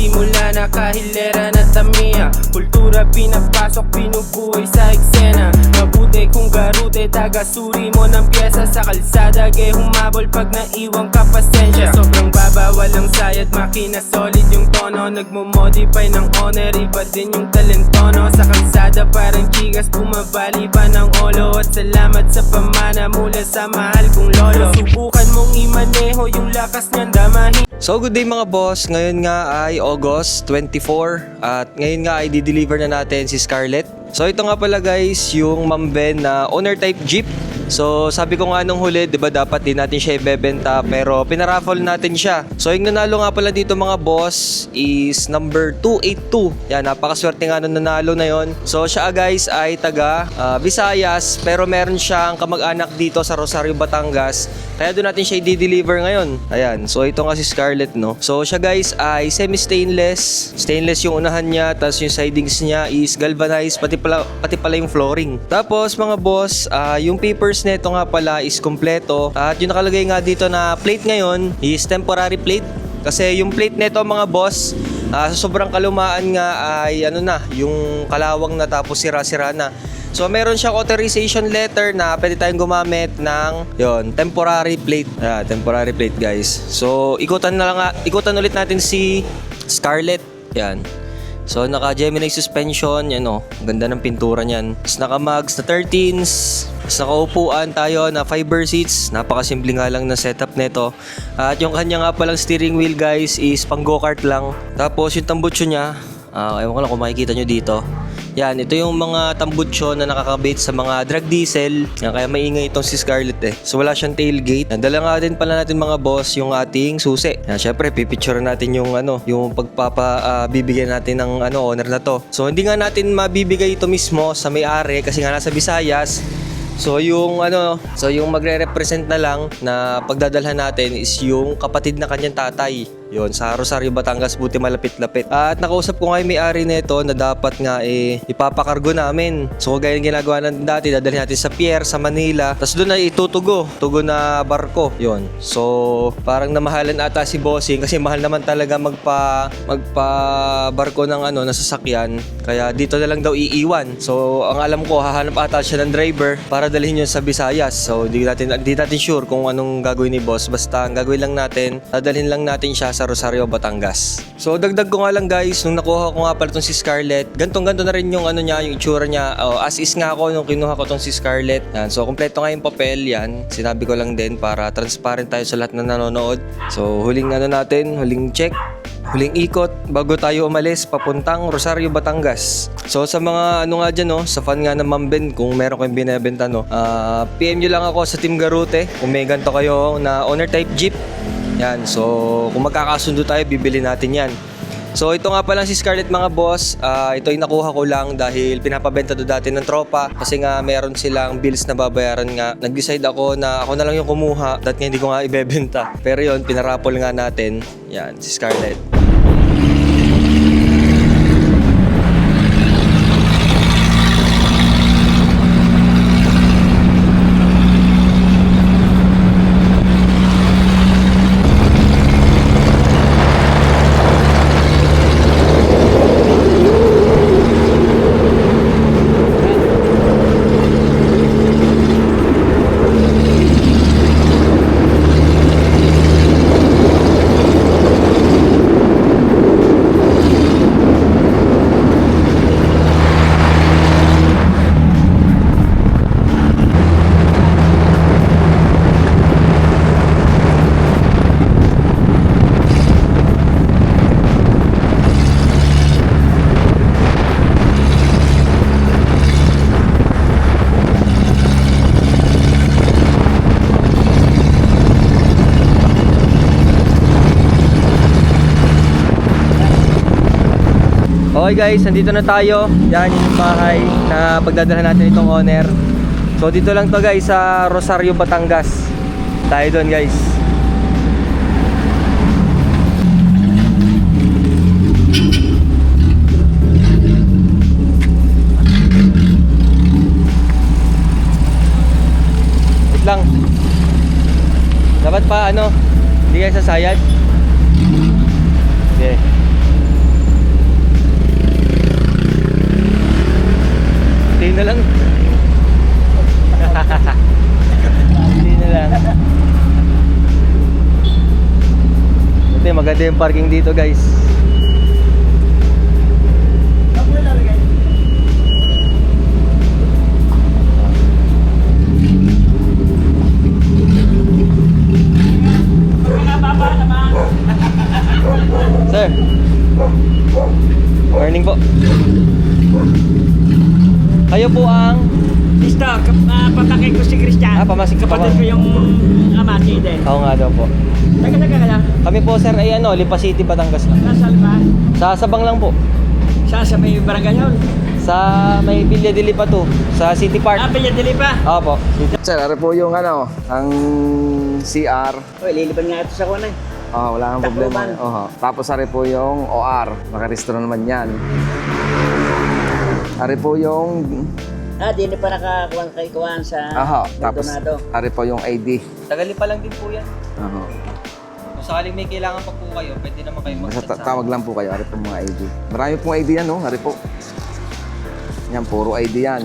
simula nakahilera na tamiya. Kultura pinapasok, binubuhay sa eksena. Mabuti kung garute, taga-suri mo ng pyesa. Sa kalsada, gay humabol pag naiwang ka pasensya. Sobrang baba, walang sayad, makina solid yung tono. Nagmo-modify ng honor, iba din yung talentono. Sa kalsada parang chigas, bumabali pa ng olo. At salamat sa pamana mula sa mahal kong lolo. Subukan mong imaneho yung lakas niyan damahin. So good day mga boss, ngayon nga ay August 24 at ngayon nga ay di-deliver na natin si Scarlett. So ito nga pala guys yung Ma'am Ben na owner type Jeep. So sabi ko nga nung huli, 'di ba dapat din natin siya ibebenta pero pinaraffle natin siya. So yung nanalo nga pala dito mga boss is number 282. Yan, napakaswerte nga nung nanalo na yon. So siya guys ay taga Visayas pero meron siyang kamag-anak dito sa Rosario, Batangas. Kaya doon natin siya i-deliver ngayon. Ayan, so ito nga si Scarlett, no. So siya guys ay semi-stainless. Stainless yung unahan niya, tapos yung sidings niya is galvanized, pati pala yung flooring. Tapos mga boss, yung papers nito nga pala is kompleto. At yung nakalagay nga dito na plate ngayon is temporary plate. Kasi yung plate nito mga boss, sa sobrang kalumaan nga ay ano na, yung kalawang na tapos sira-sira na. So meron siyang authorization letter na pwede tayong gumamit ng yon temporary plate. Temporary plate guys. So ikutan ulit natin si Scarlett. Yan. So naka Gemini suspension, yan o. Ganda ng pintura niyan. Tapos naka mags na 13s. Tapos nakaupuan tayo na fiber seats. Napakasimple nga lang na setup nito. At yung kanya nga palang steering wheel guys is pang go-kart lang. Tapos yung tambucho niya, ewan ko lang kung makikita nyo dito. Yan, ito yung mga tambucho na nakakabit sa mga drag diesel. Yan, kaya maingay itong si Scarlett eh. So wala siyang tailgate. Dala nga din pala natin mga boss yung ating susi. Yan, syempre pipicture natin yung yung bibigyan natin ng owner na to. So hindi nga natin mabibigay ito mismo sa may-ari kasi nga nasa Visayas. So yung magre-represent na lang na pagdadalhan natin is yung kapatid na kanyang tatay. Yon, sa Rosario, Batangas, buti malapit-lapit. At nakausap ko nga yung may-ari nito na dapat nga ipapakargo namin. So gaya ng ginagawa natin dati, dadalhin natin sa pier sa Manila. Tapos doon ay tugo na barko. Yon. So parang namahalan ata si bossing kasi mahal naman talaga magpa barko ng ng sasakyan. Kaya dito na lang daw iiwan. So ang alam ko, hahanap ata siya ng driver para dalhin yun sa Visayas. So di natin sure kung anong gagawin ni boss. Basta ang gagawin lang natin, dadalhin lang natin siya sa Rosario, Batangas. So dagdag ko nga lang guys, nung nakuha ko nga pala itong si Scarlett, gantong-ganto na rin yung yung itsura niya. As is nga ako nung kinuha ko itong si Scarlett. Yan. So kompleto nga yung papel yan. Sinabi ko lang din para transparent tayo sa lahat na nanonood. So huling huling check, huling ikot bago tayo umalis papuntang Rosario, Batangas. So sa mga dyan sa fan nga ng Ma'am Ben, kung meron kayong binebenta PM nyo lang ako sa Team Garute kung may ganito kayo na owner type Jeep. Yan, so kung magkakasundo tayo, bibili natin yan. So ito nga pala si Scarlett mga boss. Ito ay nakuha ko lang dahil pinapabenta to dati ng tropa. Kasi nga meron silang bills na babayaran nga. Nag-decide ako na ako na lang yung kumuha. Dahil nga hindi ko nga ibebenta. Pero yun, pinarapol nga natin. Yan, si Scarlett. Okay guys, nandito na tayo. Yan yung bahay na pagdadalhan natin itong owner. So dito lang to guys sa Rosario, Batangas. Tayo doon guys. Wait lang. Dapat pa hindi kayo sasayad? Okay. Maganda yung parking dito guys. Sir. Morning po. Kayo po ang Listo, patakin ko si Christian. Pamasik Kapatid ko yung amati din. Oo nga daw po. Taga-taga ka lang. Kami po sir ay Lipa City, Batangas lang. Nasaan ba? Sa Sabang lang po. Sa may barangay yun? Sa may Villa de Lipa to, sa City Park. Pinyadili pa. Opo. Sir, ano po yung ang CR. Uy, lilipan nga ito sa kuwan eh. Wala kang problema. Tapos ari po yung OR. Makarestro naman yan. Ari po yung Di na pa nakakuhan kay Kuhan sa tapos Maldonado. ari po yung ID. Tagali pa lang din po yan. Aha. Kung sakaling may kailangan pa po kayo, pwede naman kayo Basta mag-chat sa tawag lang po kayo, ari po mga ID. Marami pong ID yan, no? Ari po. Yan, puro ID yan.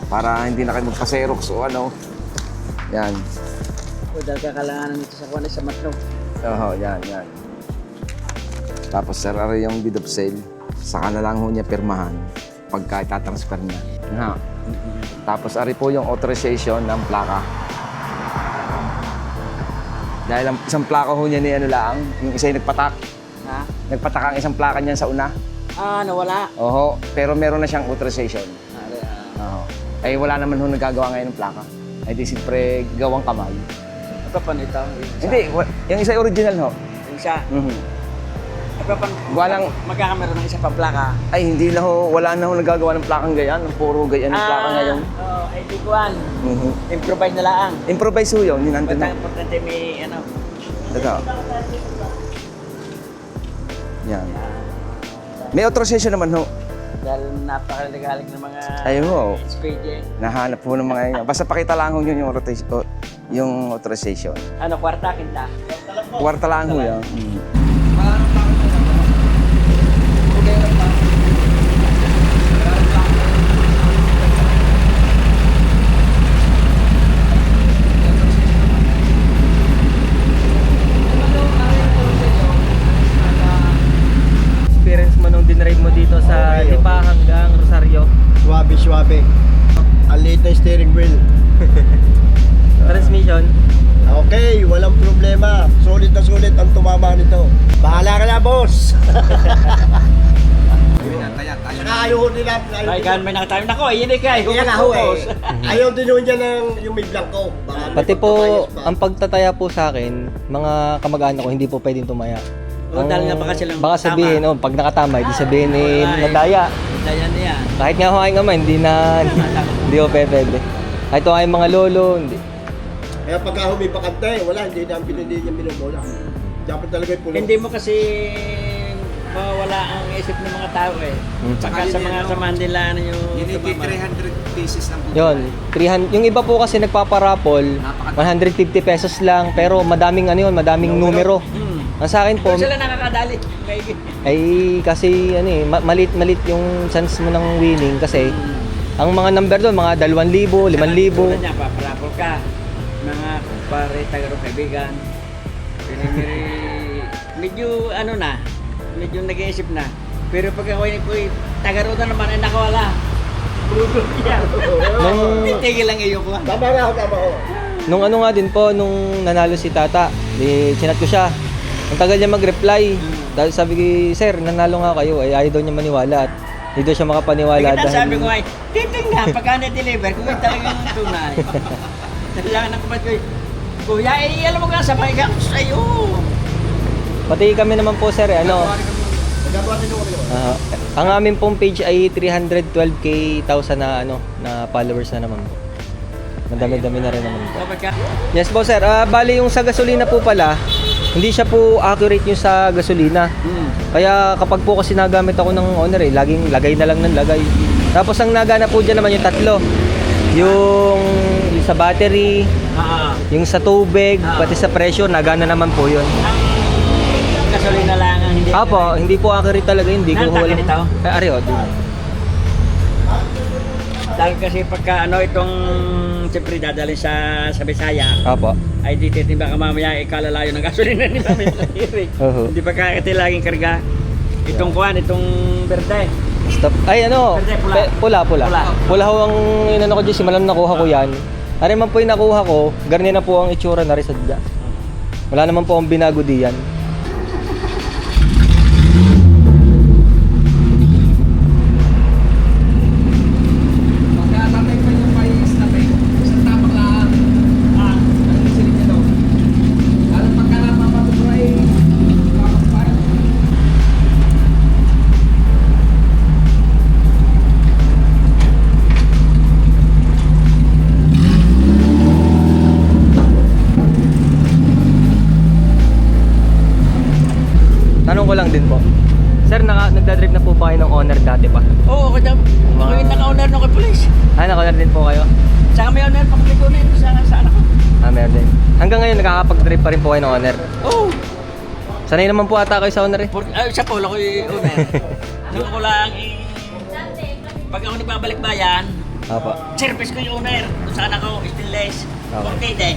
Para hindi na kayo magpa-xerox o ano. Yan. Dahil kakalanganan nito sa kuwan sa Matno. Yan. Tapos sir, ari yung deed of sale. Saka na lang ho niya pirmahan pagka itatransfer niya. Tapos ari po yung authorization ng plaka. Dahil ang isang plaka ho niya ni yung isa yung nagpatak. Ha? Nagpatak ang isang plaka niyan sa una. Nawala. Pero meron na siyang authorization. Ay wala naman ho nagagawa ngayon ng plaka. Ay di siyempre gawang kamay. Ito pa nito. Hindi, yung isa original ho. Yung isa. Ito pa Walang, magkakameron ng isa pang plaka. ay hindi na ho, wala na ho nagagawa ng plakang gayan. Puro gayan ng plaka ngayon. ID Kuhan. Improvise na lang. Improvise ho yun, yun nandun Basta na. importante may Ito. Yan. May authorization naman ho. Dahil napakaligalig ng mga Ayun ho. expedient. Nahanap po ng mga yun. Basta pakita lang ho yun yung authorization. Kwarta, kinta. Kwarta lang ho yan. experience mo nung dinrive mo dito sa Lipa hanggang Rosario. Swabe. Ang liit na steering wheel. Transmission. Okay, walang problema. Sulit na sulit ang tumama nito. Bahala ka na, boss. Saka ayaw nila. May gan may nakatayo. Nako, yun eh kay. Kaya nga ho eh. Ayaw din yun dyan ng yung may blanco. Baka may Pati po, pagpapayas pa. ang pagtataya po sa akin, mga kamag-anak ko, hindi po pwedeng tumaya. Dahil nga baka silang Baka sabihin, pag nakatama, hindi sabihin nadaya. Daya niya. Kahit nga ho ay nga man, hindi ko pwede. Kahit ho ay mga lolo, hindi. Kaya pagka humipakante, wala, hindi na pinili niya binubola. Dapat talaga yung pulo. Hindi mo kasi mawala ang isip ng mga tao eh. Saka sa mga samahan nila yung tumama. 300 pieces ng Yun, 300, yung iba po kasi nagpaparapol, 150 pesos lang, pero madaming madaming numero. Ang sa akin po, Kung sila nakakadali. ay kasi malit yung chance mo ng winning kasi ang mga number doon, mga 2,000, 5,000. Tulad niya, paparapol ka. Mga pare, tagarong kaibigan. Medyo medyo nag-iisip na. Pero pag ako yung tagaro na naman ay nakawala. Puro yan. Titigil lang iyo ko. Tama na ho. Nung nga din po, nung nanalo si Tata, chinat ko siya. Ang tagal niya mag-reply. Dahil sabi ko, sir, nanalo nga kayo. Ay ayaw daw niya maniwala at hindi daw siya makapaniwala. Kaya sabi ko ay, titignan pagka na-deliver kung may talagang tunay. Kailangan ng kumat ko, kuya, alam mo ka, sabay ka ako sa'yo. Pati kami naman po, sir, Nagagawa din ako kayo. ang aming pong page ay 312K na followers na naman po. Madami-dami na rin naman po. Kapag ka, Yes po, sir. Bali yung sa gasolina po pala, hindi siya po accurate yung sa gasolina. Kaya kapag po kasi nagamit ako ng owner laging lagay na lang ng lagay. Tapos ang nagana po dyan naman yung tatlo. Yung sa battery, yung sa tubig, pati sa pressure, nagana naman po yun. ang gasolina lang ang hindi. Apo, hindi po accurate talaga, hindi ko Nanta ka walang... nito? Ari, o, Dahil kasi pagka itong siyempre dadalhin sa Bisaya, Apo. ay di titimba ka mamaya ikalalayo ng gasolina ni Mami Eric. Oo. Hindi pa kakiti laging karga. Itong kuwan, itong berde. Stop. Ay, ano? Pwede, pula. Pula. Pula. Pula ho ang inano ko dyan. Simalang nakuha ko yan. Ano man po yung nakuha ko, ganyan na po ang itsura na rin sadya. Wala naman po akong binago diyan. Tanong ko lang din po. Sir, nagdadrive na po ba kayo ng owner dati pa? Oo, ako yung naka-owner nung kay police. Ah, naka-owner din po kayo? Saka may owner, pakalik ko na yun sa anak ko. Ah, meron din. Hanggang ngayon, nakakapag-drive pa rin po kayo ng owner. Oo. Sanay naman po ata kayo sa owner eh. Siya po, ako yung owner. Doon ko lang pag ako nagbabalik bayan, Apo. service ko yung owner. Doon sa anak ko, stainless. Okay. Okay din.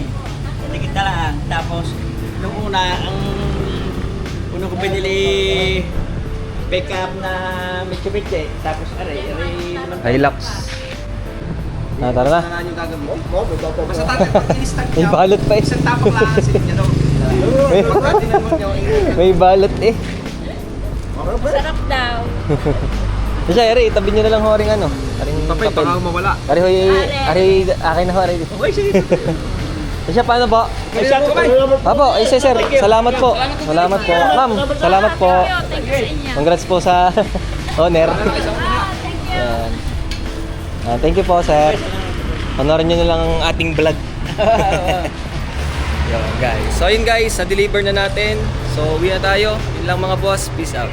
Tigit na lang. Tapos, nung una, ang unang ko pinili pick up na Mitsubishi. Tapos, aray naman. Hilux. Ah, tara na. Basta May balot pa eh. isang tapok lang kasi niya daw. May balot eh. Sarap daw. Siya, Eri, itabi nyo na lang ho ring ano. Aring papel. Baka mawala. Ari, akin na ho, Ari. Okay, sige. Siya, paano po? Apo, ay sir, salamat po. Salamat po. Ma'am, salamat po. Thank you sa inyo. Congrats po sa owner. Thank you. Yan. Thank you po, sir. Honorin nyo na lang ang ating vlog. Yo, guys. So, yun guys, na-deliver na natin. So, uwi na tayo. Yun lang mga boss. Peace out.